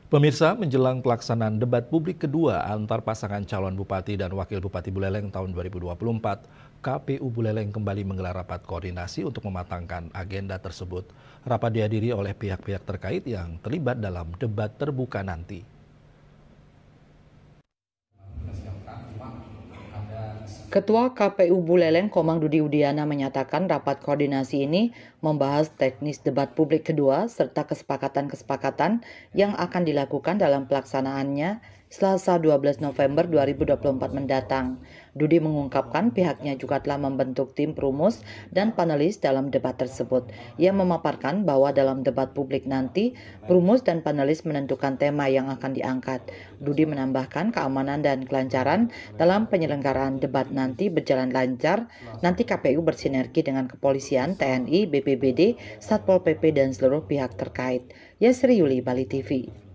Pemirsa, menjelang pelaksanaan debat publik kedua antar pasangan calon bupati dan wakil bupati Buleleng tahun 2024, KPU Buleleng kembali menggelar rapat koordinasi untuk mematangkan agenda tersebut. Rapat dihadiri oleh pihak-pihak terkait yang terlibat dalam debat terbuka nanti. Ketua KPU Buleleng Komang Dudi Udiana menyatakan rapat koordinasi ini membahas teknis debat publik kedua serta kesepakatan-kesepakatan yang akan dilakukan dalam pelaksanaannya Selasa 12 November 2024 mendatang. Dudi mengungkapkan pihaknya juga telah membentuk tim perumus dan panelis dalam debat tersebut. Ia memaparkan bahwa dalam debat publik nanti, perumus dan panelis menentukan tema yang akan diangkat. Dudi menambahkan keamanan dan kelancaran dalam penyelenggaraan debat nanti berjalan lancar. Nanti KPU bersinergi dengan kepolisian, TNI, BPBD, Satpol PP, dan seluruh pihak terkait. Yasri Yuli, Bali TV.